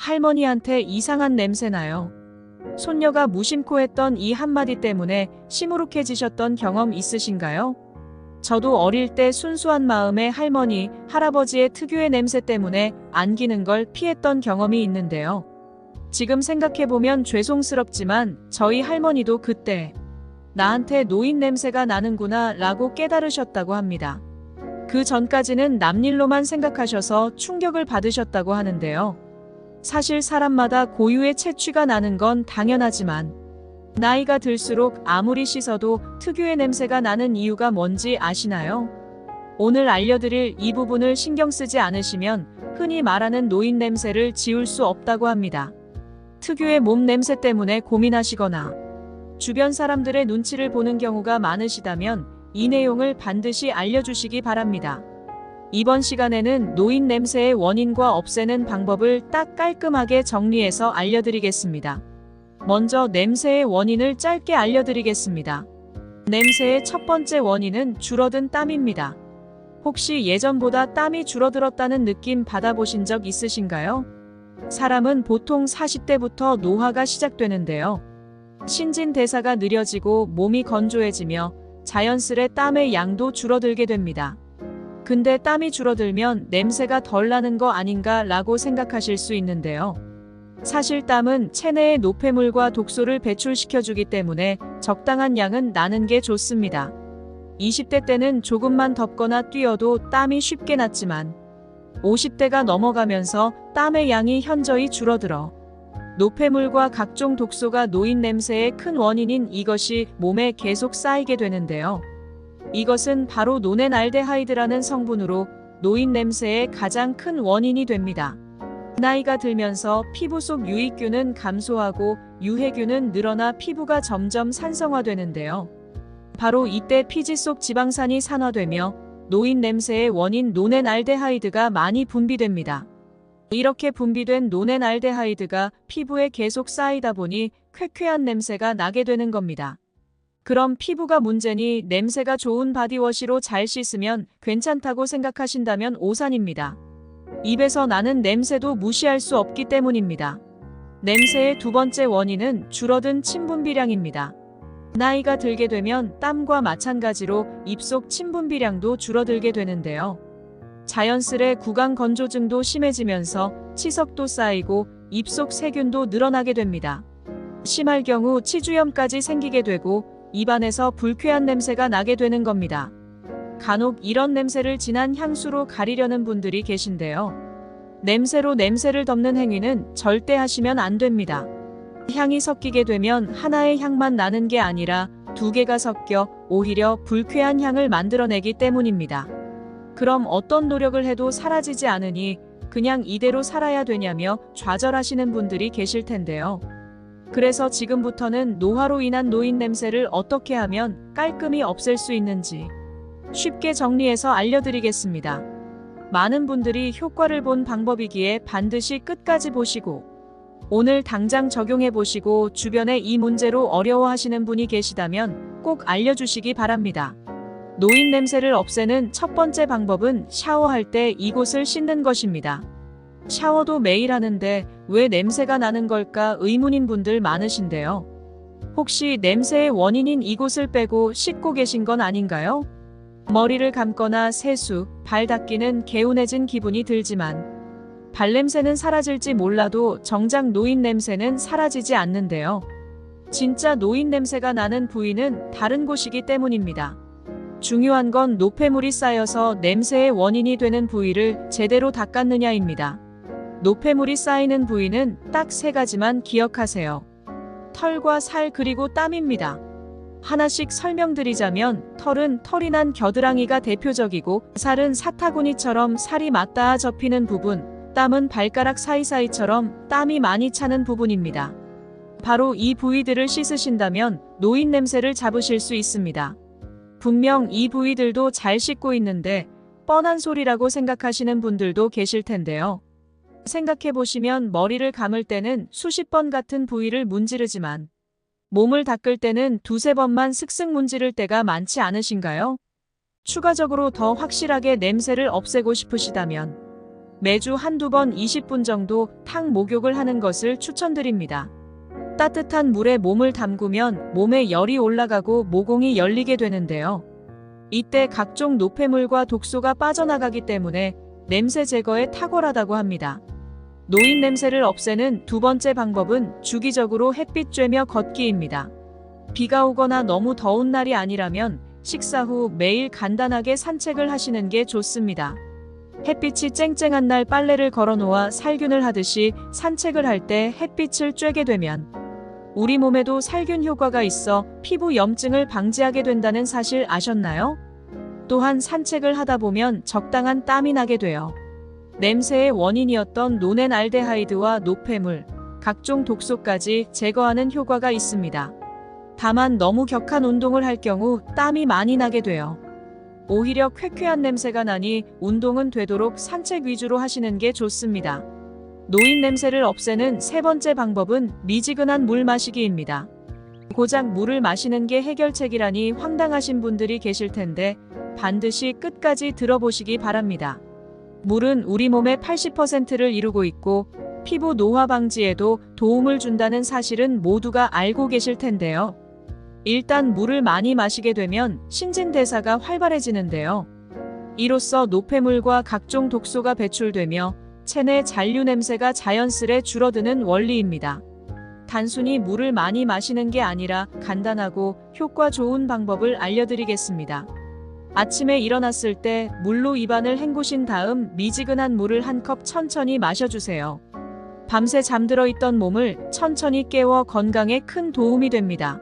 할머니한테 이상한 냄새 나요. 손녀가 무심코 했던 이 한마디 때문에 시무룩해지셨던 경험 있으신가요? 저도 어릴 때 순수한 마음에 할머니, 할아버지의 특유의 냄새 때문에 안기는 걸 피했던 경험이 있는데요. 지금 생각해보면 죄송스럽지만 저희 할머니도 그때 나한테 노인 냄새가 나는구나 라고 깨달으셨다고 합니다. 그 전까지는 남일로만 생각하셔서 충격을 받으셨다고 하는데요. 사실 사람마다 고유의 채취가 나는 건 당연하지만 나이가 들수록 아무리 씻어도 특유의 냄새가 나는 이유가 뭔지 아시나요? 오늘 알려드릴 이 부분을 신경 쓰지 않으시면 흔히 말하는 노인 냄새를 지울 수 없다고 합니다. 특유의 몸 냄새 때문에 고민하시거나 주변 사람들의 눈치를 보는 경우가 많으시다면 이 내용을 반드시 알려주시기 바랍니다. 이번 시간에는 노인 냄새의 원인과 없애는 방법을 딱 깔끔하게 정리해서 알려드리겠습니다. 먼저 냄새의 원인을 짧게 알려드리겠습니다. 냄새의 첫 번째 원인은 줄어든 땀입니다. 혹시 예전보다 땀이 줄어들었다는 느낌 받아보신 적 있으신가요? 사람은 보통 40대부터 노화가 시작되는데요. 신진대사가 느려지고 몸이 건조해지며 자연스레 땀의 양도 줄어들게 됩니다. 근데 땀이 줄어들면 냄새가 덜 나는 거 아닌가 라고 생각하실 수 있는데요. 사실 땀은 체내의 노폐물과 독소를 배출시켜주기 때문에 적당한 양은 나는 게 좋습니다. 20대 때는 조금만 덥거나 뛰어도 땀이 쉽게 났지만 50대가 넘어가면서 땀의 양이 현저히 줄어들어 노폐물과 각종 독소가 노인 냄새의 큰 원인인 이것이 몸에 계속 쌓이게 되는데요. 이것은 바로 노넨알데하이드라는 성분으로 노인 냄새의 가장 큰 원인이 됩니다. 나이가 들면서 피부 속 유익균은 감소하고 유해균은 늘어나 피부가 점점 산성화되는데요. 바로 이때 피지 속 지방산이 산화되며 노인 냄새의 원인 노넨알데하이드가 많이 분비됩니다. 이렇게 분비된 노넨알데하이드가 피부에 계속 쌓이다 보니 쾌쾌한 냄새가 나게 되는 겁니다. 그럼 피부가 문제니 냄새가 좋은 바디워시로 잘 씻으면 괜찮다고 생각하신다면 오산입니다. 입에서 나는 냄새도 무시할 수 없기 때문입니다. 냄새의 두 번째 원인은 줄어든 침 분비량입니다. 나이가 들게 되면 땀과 마찬가지로 입속 침 분비량도 줄어들게 되는데요. 자연스레 구강 건조증도 심해지면서 치석도 쌓이고 입속 세균도 늘어나게 됩니다. 심할 경우 치주염까지 생기게 되고 입안에서 불쾌한 냄새가 나게 되는 겁니다. 간혹 이런 냄새를 진한 향수로 가리려는 분들이 계신데요. 냄새로 냄새를 덮는 행위는 절대 하시면 안 됩니다. 향이 섞이게 되면 하나의 향만 나는 게 아니라 두 개가 섞여 오히려 불쾌한 향을 만들어내기 때문입니다. 그럼 어떤 노력을 해도 사라지지 않으니 그냥 이대로 살아야 되냐며 좌절하시는 분들이 계실 텐데요. 그래서 지금부터는 노화로 인한 노인 냄새를 어떻게 하면 깔끔히 없앨 수 있는지 쉽게 정리해서 알려드리겠습니다. 많은 분들이 효과를 본 방법이기에 반드시 끝까지 보시고 오늘 당장 적용해 보시고 주변에 이 문제로 어려워하시는 분이 계시다면 꼭 알려주시기 바랍니다. 노인 냄새를 없애는 첫 번째 방법은 샤워할 때 이곳을 씻는 것입니다. 샤워도 매일 하는데 왜 냄새가 나는 걸까 의문인 분들 많으신데요. 혹시 냄새의 원인인 이곳을 빼고 씻고 계신 건 아닌가요? 머리를 감거나 세수, 발 닦기는 개운해진 기분이 들지만 발냄새는 사라질지 몰라도 정작 노인 냄새는 사라지지 않는데요. 진짜 노인 냄새가 나는 부위는 다른 곳이기 때문입니다. 중요한 건 노폐물이 쌓여서 냄새의 원인이 되는 부위를 제대로 닦았느냐입니다. 노폐물이 쌓이는 부위는 딱 세 가지만 기억하세요. 털과 살 그리고 땀입니다. 하나씩 설명드리자면 털은 털이 난 겨드랑이가 대표적이고 살은 사타구니처럼 살이 맞닿아 접히는 부분, 땀은 발가락 사이사이처럼 땀이 많이 차는 부분입니다. 바로 이 부위들을 씻으신다면 노인 냄새를 잡으실 수 있습니다. 분명 이 부위들도 잘 씻고 있는데 뻔한 소리라고 생각하시는 분들도 계실 텐데요. 생각해보시면 머리를 감을 때는 수십 번 같은 부위를 문지르지만 몸을 닦을 때는 두세 번만 슥슥 문지를 때가 많지 않으신가요? 추가적으로 더 확실하게 냄새를 없애고 싶으시다면 매주 한두 번 20분 정도 탕 목욕을 하는 것을 추천드립니다. 따뜻한 물에 몸을 담그면 몸에 열이 올라가고 모공이 열리게 되는데요. 이때 각종 노폐물과 독소가 빠져나가기 때문에 냄새 제거에 탁월하다고 합니다. 노인 냄새를 없애는 두 번째 방법은 주기적으로 햇빛 쬐며 걷기입니다. 비가 오거나 너무 더운 날이 아니라면 식사 후 매일 간단하게 산책을 하시는 게 좋습니다. 햇빛이 쨍쨍한 날 빨래를 걸어놓아 살균을 하듯이 산책을 할 때 햇빛을 쬐게 되면 우리 몸에도 살균 효과가 있어 피부 염증을 방지하게 된다는 사실 아셨나요? 또한 산책을 하다 보면 적당한 땀이 나게 돼요. 냄새의 원인이었던 노넨알데하이드와 노폐물, 각종 독소까지 제거하는 효과가 있습니다. 다만 너무 격한 운동을 할 경우 땀이 많이 나게 돼요. 오히려 쾌쾌한 냄새가 나니 운동은 되도록 산책 위주로 하시는 게 좋습니다. 노인 냄새를 없애는 세 번째 방법은 미지근한 물 마시기입니다. 고작 물을 마시는 게 해결책이라니 황당하신 분들이 계실 텐데 반드시 끝까지 들어보시기 바랍니다. 물은 우리 몸의 80%를 이루고 있고 피부 노화 방지에도 도움을 준다는 사실은 모두가 알고 계실 텐데요. 일단 물을 많이 마시게 되면 신진대사가 활발해지는데요. 이로써 노폐물과 각종 독소가 배출되며 체내 잔류 냄새가 자연스레 줄어드는 원리입니다. 단순히 물을 많이 마시는 게 아니라 간단하고 효과 좋은 방법을 알려드리겠습니다. 아침에 일어났을 때 물로 입안을 헹구신 다음 미지근한 물을 한 컵 천천히 마셔주세요. 밤새 잠들어 있던 몸을 천천히 깨워 건강에 큰 도움이 됩니다.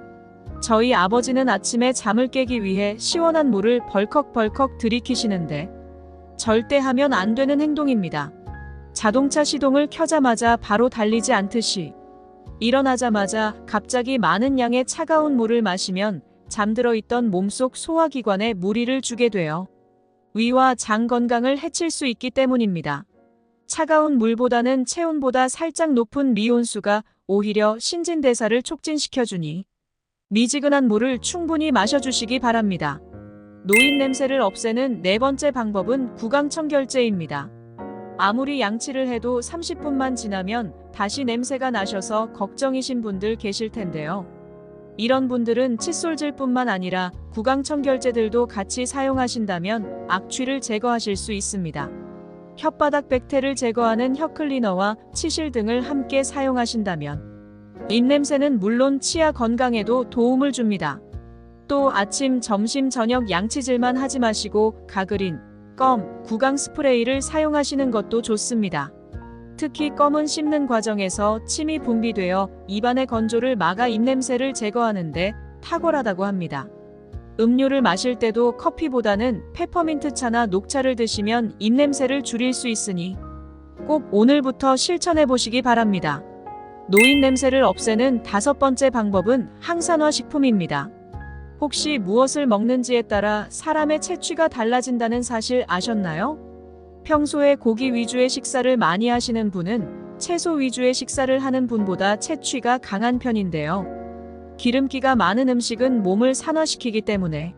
저희 아버지는 아침에 잠을 깨기 위해 시원한 물을 벌컥벌컥 들이키시는데 절대 하면 안 되는 행동입니다. 자동차 시동을 켜자마자 바로 달리지 않듯이 일어나자마자 갑자기 많은 양의 차가운 물을 마시면 잠들어 있던 몸속 소화기관에 무리를 주게 돼요. 위와 장 건강을 해칠 수 있기 때문입니다. 차가운 물보다는 체온보다 살짝 높은 미온수가 오히려 신진대사를 촉진시켜주니 미지근한 물을 충분히 마셔주시기 바랍니다. 노인 냄새를 없애는 네 번째 방법은 구강청결제입니다. 아무리 양치를 해도 30분만 지나면 다시 냄새가 나셔서 걱정이신 분들 계실 텐데요. 이런 분들은 칫솔질뿐만 아니라 구강청결제들도 같이 사용하신다면 악취를 제거하실 수 있습니다. 혓바닥 백태를 제거하는 혀클리너와 치실 등을 함께 사용하신다면 입냄새는 물론 치아 건강에도 도움을 줍니다. 또 아침, 점심, 저녁 양치질만 하지 마시고 가그린, 껌, 구강 스프레이를 사용하시는 것도 좋습니다. 특히 껌은 씹는 과정에서 침이 분비되어 입안의 건조를 막아 입냄새를 제거하는데 탁월하다고 합니다. 음료를 마실 때도 커피보다는 페퍼민트차나 녹차를 드시면 입냄새를 줄일 수 있으니 꼭 오늘부터 실천해 보시기 바랍니다. 노인 냄새를 없애는 다섯 번째 방법은 항산화 식품입니다. 혹시 무엇을 먹는지에 따라 사람의 채취가 달라진다는 사실 아셨나요? 평소에 고기 위주의 식사를 많이 하시는 분은 채소 위주의 식사를 하는 분보다 채취가 강한 편인데요. 기름기가 많은 음식은 몸을 산화시키기 때문에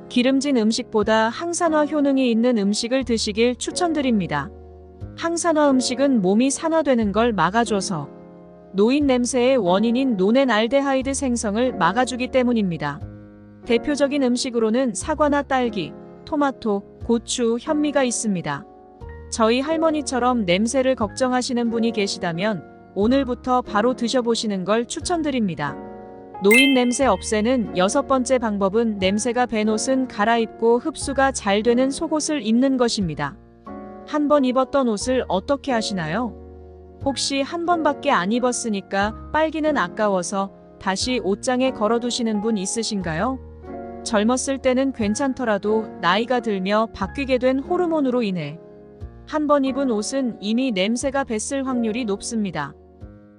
기름진 음식보다 항산화 효능이 있는 음식을 드시길 추천드립니다. 항산화 음식은 몸이 산화되는 걸 막아줘서 노인 냄새의 원인인 노넨알데하이드 생성을 막아주기 때문입니다. 대표적인 음식으로는 사과나 딸기, 토마토, 고추, 현미가 있습니다. 저희 할머니처럼 냄새를 걱정하시는 분이 계시다면 오늘부터 바로 드셔보시는 걸 추천드립니다. 노인 냄새 없애는 여섯 번째 방법은 냄새가 밴 옷은 갈아입고 흡수가 잘 되는 속옷을 입는 것입니다. 한 번 입었던 옷을 어떻게 하시나요? 혹시 한 번밖에 안 입었으니까 빨기는 아까워서 다시 옷장에 걸어두시는 분 있으신가요? 젊었을 때는 괜찮더라도 나이가 들며 바뀌게 된 호르몬으로 인해 한 번 입은 옷은 이미 냄새가 뱄을 확률이 높습니다.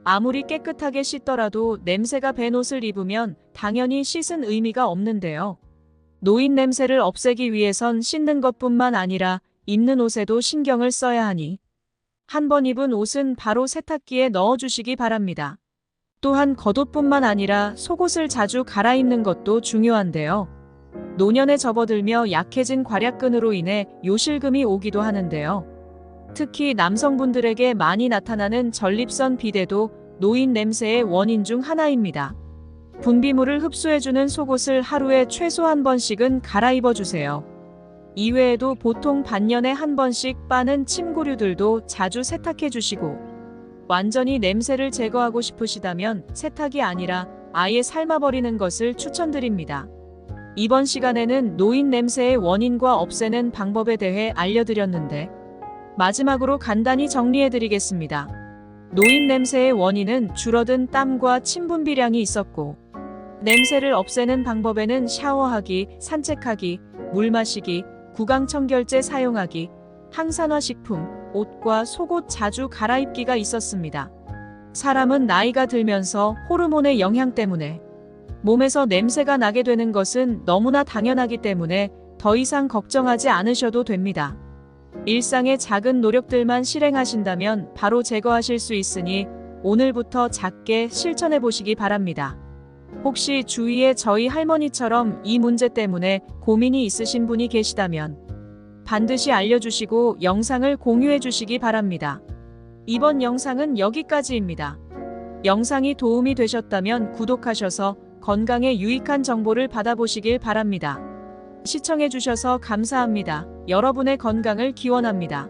아무리 깨끗하게 씻더라도 냄새가 밴 옷을 입으면 당연히 씻은 의미가 없는데요. 노인 냄새를 없애기 위해선 씻는 것뿐만 아니라 입는 옷에도 신경을 써야 하니 한 번 입은 옷은 바로 세탁기에 넣어주시기 바랍니다. 또한 겉옷뿐만 아니라 속옷을 자주 갈아입는 것도 중요한데요. 노년에 접어들며 약해진 괄약근으로 인해 요실금이 오기도 하는데요. 특히 남성분들에게 많이 나타나는 전립선 비대도 노인 냄새의 원인 중 하나입니다. 분비물을 흡수해주는 속옷을 하루에 최소 한 번씩은 갈아입어 주세요. 이외에도 보통 반년에 한 번씩 빠는 침구류들도 자주 세탁해 주시고, 완전히 냄새를 제거하고 싶으시다면 세탁이 아니라 아예 삶아버리는 것을 추천드립니다. 이번 시간에는 노인 냄새의 원인과 없애는 방법에 대해 알려드렸는데, 마지막으로 간단히 정리해드리겠습니다. 노인 냄새의 원인은 줄어든 땀과 침 분비량이 있었고, 냄새를 없애는 방법에는 샤워하기, 산책하기, 물 마시기, 구강청결제 사용하기, 항산화 식품, 옷과 속옷 자주 갈아입기가 있었습니다. 사람은 나이가 들면서 호르몬의 영향 때문에 몸에서 냄새가 나게 되는 것은 너무나 당연하기 때문에 더 이상 걱정하지 않으셔도 됩니다. 일상의 작은 노력들만 실행하신다면 바로 제거하실 수 있으니 오늘부터 작게 실천해 보시기 바랍니다. 혹시 주위에 저희 할머니처럼 이 문제 때문에 고민이 있으신 분이 계시다면 반드시 알려주시고 영상을 공유해 주시기 바랍니다. 이번 영상은 여기까지입니다. 영상이 도움이 되셨다면 구독하셔서 건강에 유익한 정보를 받아보시길 바랍니다. 시청해주셔서 감사합니다. 여러분의 건강을 기원합니다.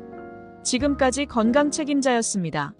지금까지 건강책임자였습니다.